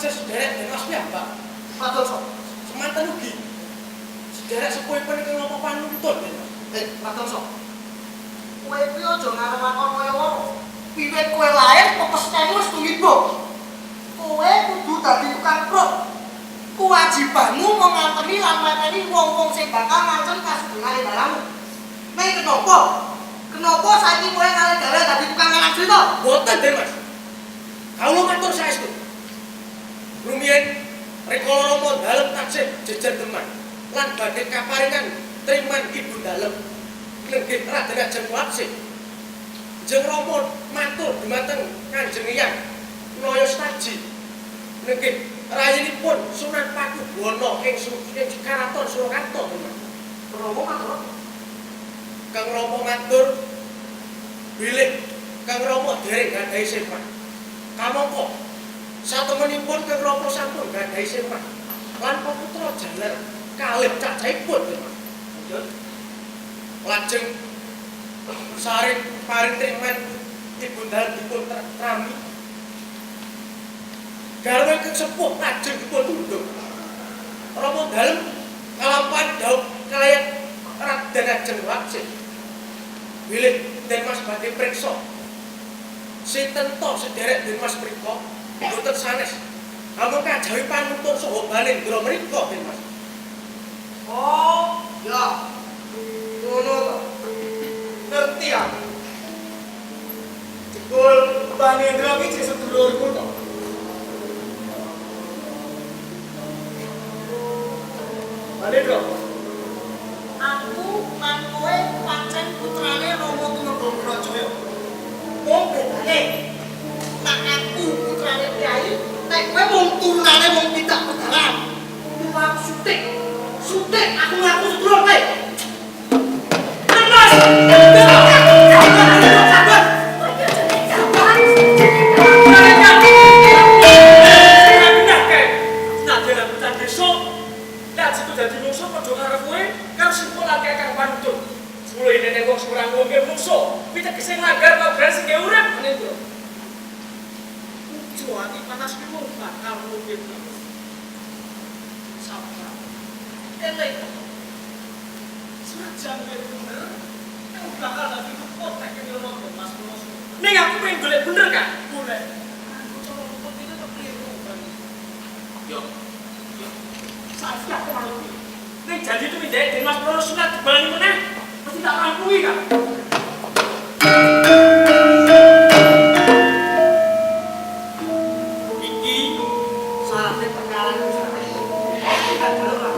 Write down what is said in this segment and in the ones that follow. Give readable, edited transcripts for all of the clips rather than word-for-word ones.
Aja sederek dan mas piyambak. Matur sok. Semanten ugi. Sederek sepuhipun iki napa panuntun. Matur sok. Kowe iki aja ngarep-arep kaya ngono. Wiwit kowe lair pepestane wis tumiba. Kowe kudu dadi tukang prok. Kewajibanmu mengantemi lan mateni wong-wong sing bakal ngancem kasugengane dalamu. Ning kenapa? Kenapa saiki kowe ngalih-alih dadi tukang ngarang crita? Boten, Den Mas. Kawula matur saestu. Rumiyin rikala Rama dalem taksih jejer Demak lan badhe kaparingan triman ibu dalem nenggih Raden Ajeng Waksih. Jeneng Rama matur dumateng Kanjeng Hyang Naya Staji nenggih rayinipun Sunan Pakubuwana ing Karaton Surakarta. Rama matur. Kang Rama matur bilih Kang Rama dereng gadhahi sepat. Kamangka satemenipun Kang Rama sampun gadhahi sepat lan putra jaler kalih cacahipun. Lajeng saring parintriman ibu dalem dipun trami garwa kang sepuh lajeng dipun tunduk. Rama dalem kalampahan dawuh kaliyan Raden Ajeng Waksih. Bilih Den Mas badhe priksa sinten to sederek Den Mas mriku boten sanes. Amun kajawi panuntun saha Banendra mriku Den Mas. Oh, ya. Ngono to. Ngerti aku. Jebul Banendra iki jek sedulurku to. Banendra. Aku lan kowe pancen putrane Rama Tumenggung. Wong bedane. Nek aku putrane Kyai, nek kowe wong turunane wong pitak pedalan. Luwak sutik aku ngaku sedulur kowe. Terus. Ning aku pengen golek bener kan? Boleh. Aku coba rumput itu kekeliru kan. Yo. Saiki aku malu. Ning janji itu ndek Den Mas Prono sunat dibalani meneh. Mesti tak rampui kan. Iki syaratnya perkara kita dulu lah.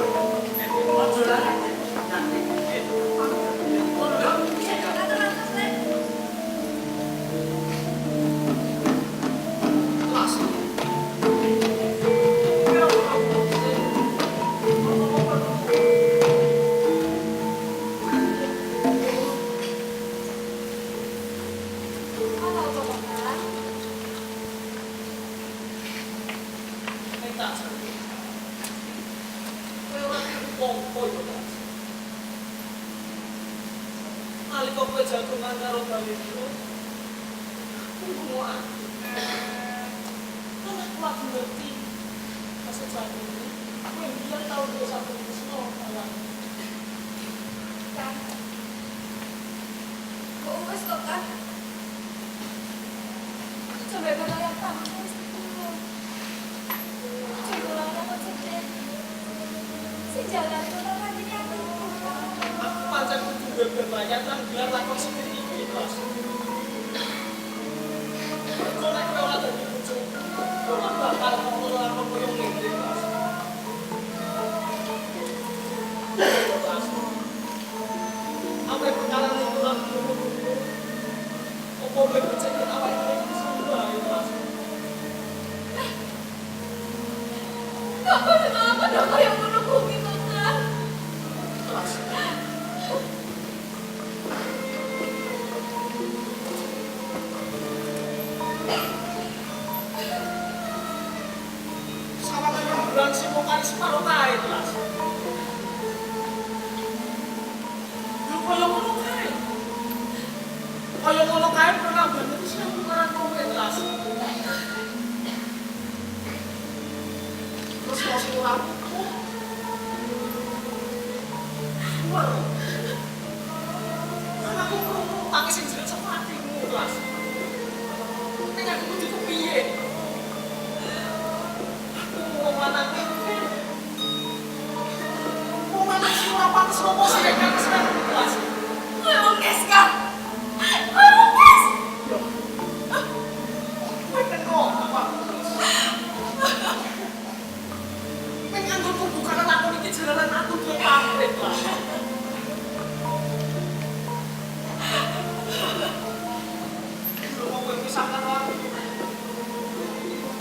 lampuku. Waduh. Kan aku krungu tangis sing jerit sama atimu, Mas. Ning aku kudu kepiye? Aku wong lanang iki. Wong lanang sing ora pantes lopo sing kan seneng, Mas. Kowe wong kes kan? Kowe wong kes? Kowe teko apa? Menyangkut pembukaan aku iki jalanan aku duwe pamrih, Mas. Kowe misalkan aku.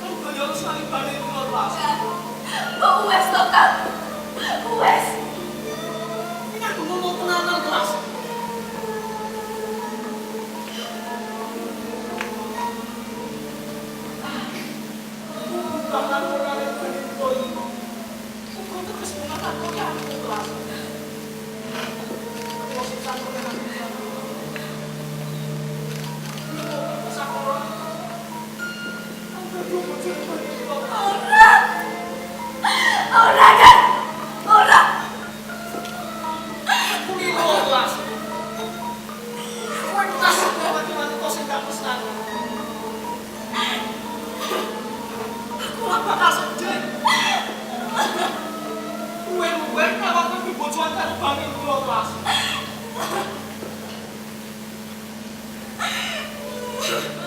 Aku yo harus saling balik dulu, Mas. Kok wes to kan? Wes. Ini aku ngomong tenanan, Mas. Bahkan orang yang begitu itu, aku terus mengatakan ya, Mas. Aku masih campur dengan dia. Aku bisa orang. Aku belum mencoba itu. Ora kan? Ora. Aku ini Mas. Aku yang kasih teman-teman kau sing gak pesan. Aku lah bakal sedih. Kue kalau aku dibocuan karo bangin dulu, Mas.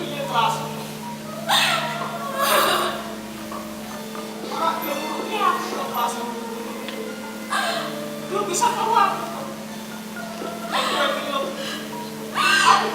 Iya, Mas. Orang yang ngurutnya aku, Mas. Lu bisa keluar. Aku belum. Aku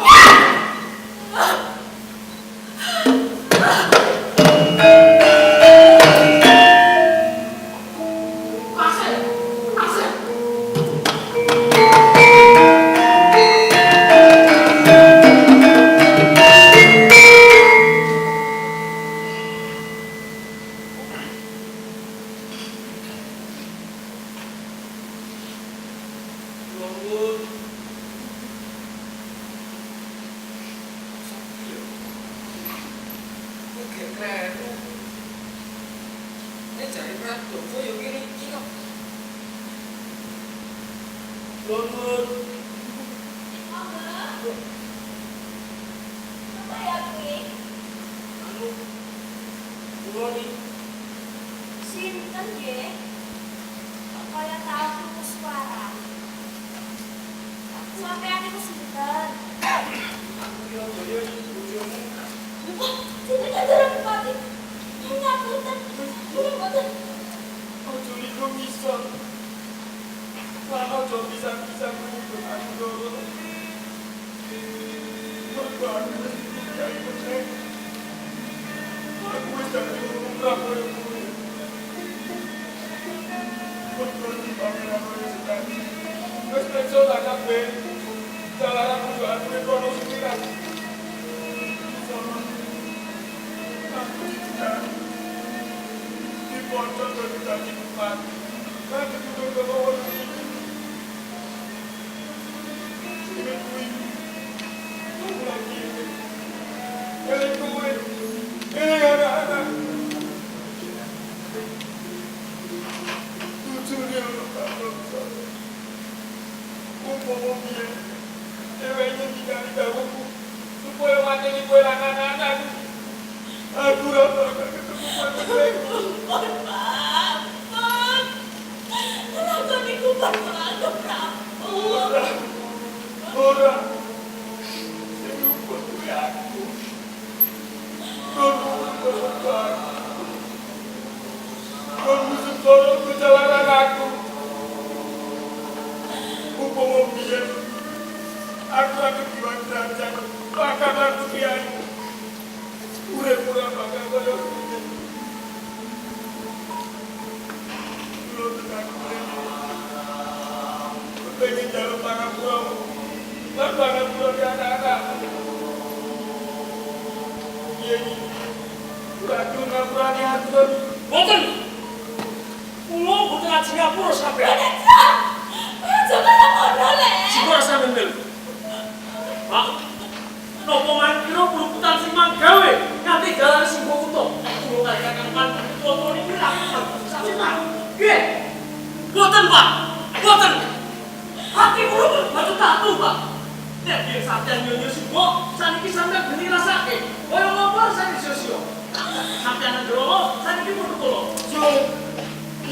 Apa ya kuwi? Sinten nggih? Kaya tau krungu suara. Sampeyan iku sinten? Wah, jenengan dereng pati. Ngapunten. Ngapunten. Lakon iku berpengaruh Prabu. Aku akan buat derajat, bahkan aku kiai. Urip-urip bakal kaya ngene. Kulo tekan mrene. Pengen jaluk pangapura. Lan pangapura di anak-anak. Iya iki. Kudu ngapurane atur. Boten. Kulo boten ajeng ngapura sampean. Jangan ngono le. Sipur sampeyan. Pak. Nopo mangkira puluputan sing manggawe nganti dalan sing kok utuh. Kulo kaya kakang kan foto niki ra.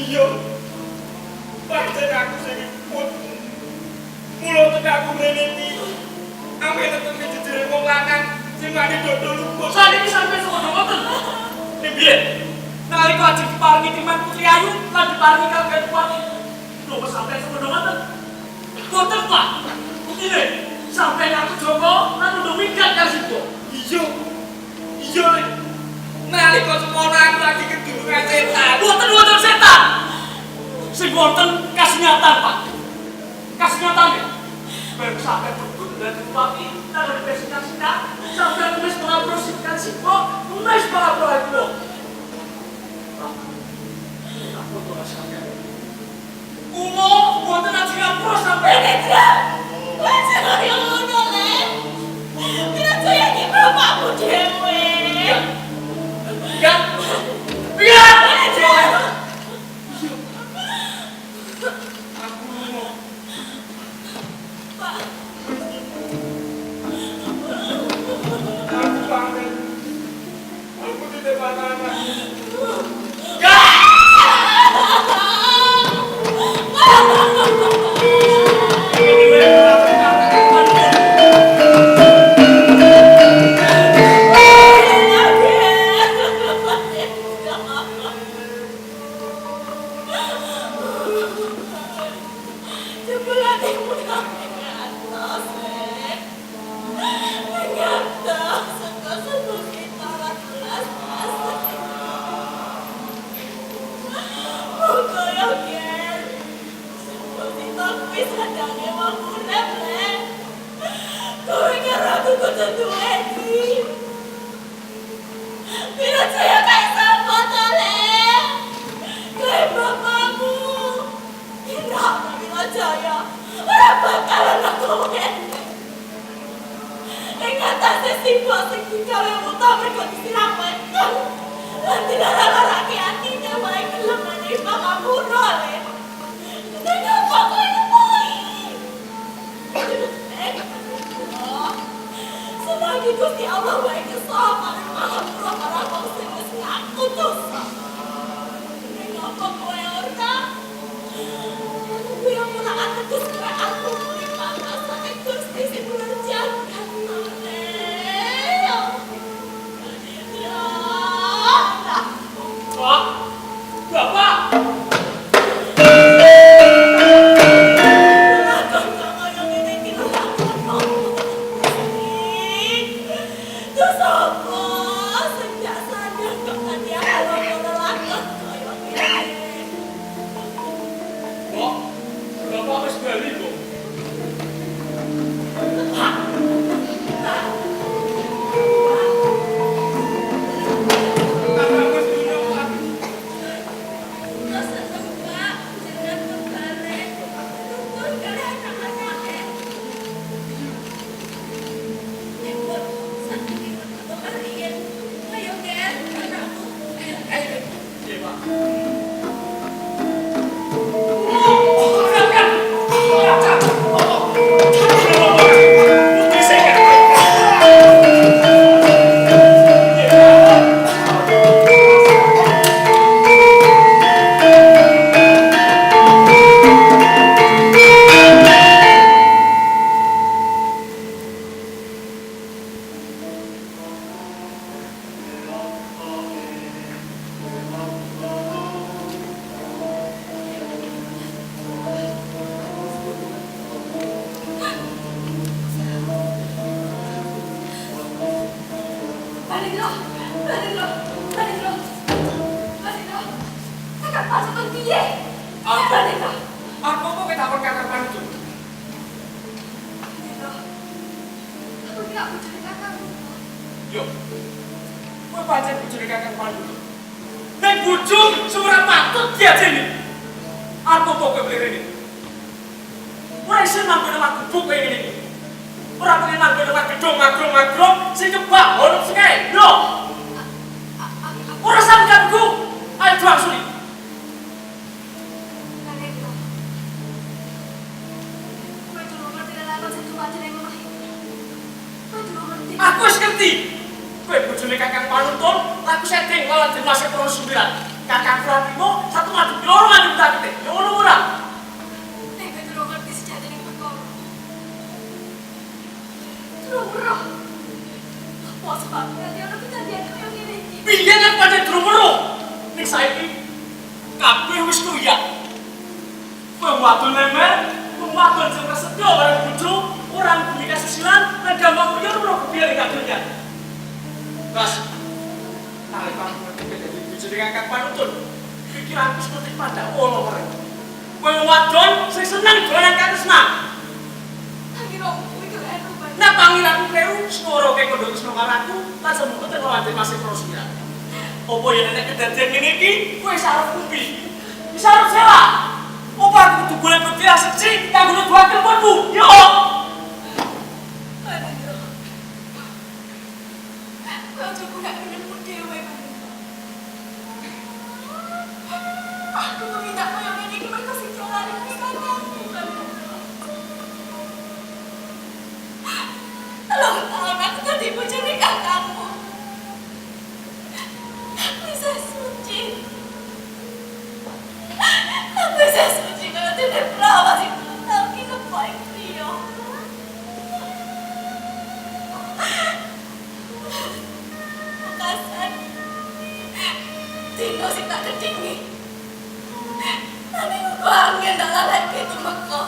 Iya. Pancen aku sing put. Mula tekan aku mrene iki. Ampe tetep jejere wong lanang sing mari dodol luput. Saniki sampe semono ngoten. Piye? Nalika ajeng diparingi timan Putri Ayu lan diparingi kaliyan Pati. Lho sampe semono ngoten. Boten, Pak. Begini, sampai aku Joko lan udah minggat kasihku. Iya. Iya. Nalika semono aku lagi kedulungan setan. Boten setan. Sing wonten kasunyatan, Pak. Kasunyatan ya. Baru sampai berburu dan Pati lan udah besingan-singan sampai nulis para prosipkan siko, nulis para pelaku. Aku tuh sampai. Kulo boten ajeng ngapura sampai. Wajah kaya ngono, Le. Pira saya iki bapakmu dhewe. Ya. Ya. Aku lunga. Pak, Aku pamit. Aku titip anak-anak. jebul adikmu nang atas, Le. Nang atas, sengko-sengko kita belas Muga ya, Ken. Sengko kita kuwi sadane wong urip, Le. Kowe karo aku kudu duweni. Pira saya kayak sama, to, Le. Kayak bapakmu. Tidak, Nabila Jaya. Ora bakalan lakuin. Ing atase simbol sing digawe muta mergo disiram weton. Lan dilarang-larangi atine wae gelem nerima ngapura, Le. Ning apa kowe nemoi? Selagi Gusti Allah wae kesopan ngapura marang wong sing wis ngaku dosa. Ning apa kowe ora? Aku yang mulakan terus ke aku menerima rasa Gusti sing berjalan Pak. Bapak. Kok? Bapak wis bali kok. Aku wis lunga. Iya, Pak. Kan. Kan. Putri saya. Aku kok ketakon kakak pandu. Yo. Kowe pancen bojone kakak pandu. Nek bojo surat patut diajeni. Aku kok kowe mlirene. Ora iso nambah nama gubuk kaya ngene iki. Ora pengen nambah nama gedung magro-magro sing kebak ono sekae. Lho. Ora sampeyanku. Ayo jual suli. Aku wis ngerti. Kowe bojone Kakang Panuntun, aku setting lawan Dimas Pro 9. Kakang Pratimo 1 madu loro kabeh wis kuyak. Wong wadon lemer, wong wadon sing prasetyo bareng bojo, ora duwe kasusilan, lan gampang kuya ora kepiye kadonya. Mas, tarik kamu dadi bojone Kakang Panutun. Pikiranku seperti pada ono bareng. Wong wadon sing seneng dolanan katresnan. Pangeranku kuwi keren banget. Nah pangeranku kleru swara kaya kondo tresno karo aku, lan semut tenan masih prosira. Apa ya nek kedadian ngene iki, kowe sarep kupi. Bisa arep sewa. Apa aku kudu golek bukti asli kanggo nuduhake teleponmu? Yo. Pangeran. Kau cukup gak menemu dewe, aku tuh minta kau yang ini mereka sih jalan ini kakakmu, Tolong tahun aku tadi bojone kakakmu. Bisa suci. Aku bisa suci kalau tidak perawan sih. Tapi kebaik dia. Makasan. Tino sih tak ketinggi. Tapi aku angin tak lagi itu meko.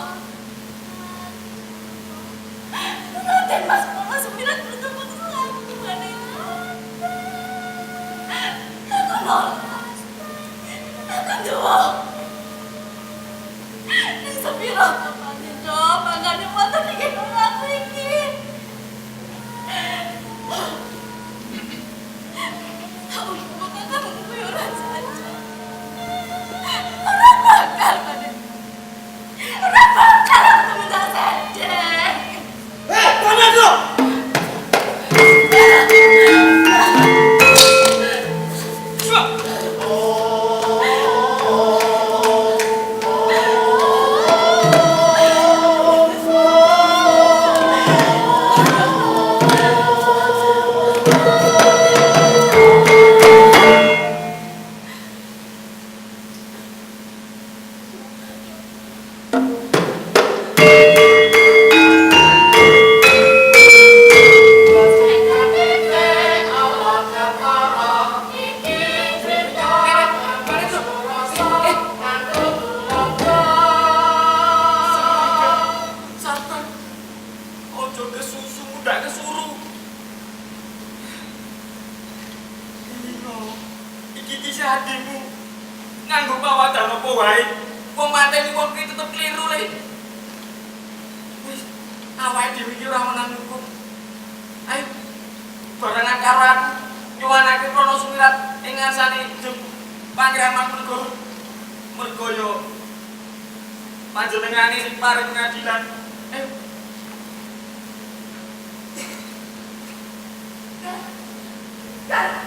Nanti mas mama 90 tahun gimana ya? Aku nolak. Aku doa. Yang sepiro kapannya dong, makanya mata bikin aku ini. Aku bukan kamu kuyuran saja. Orang bakal pada. Orang bakal aku minta sedih. Bangun dulu. Panjenengane sing paring pengadilan. Ayo. Kan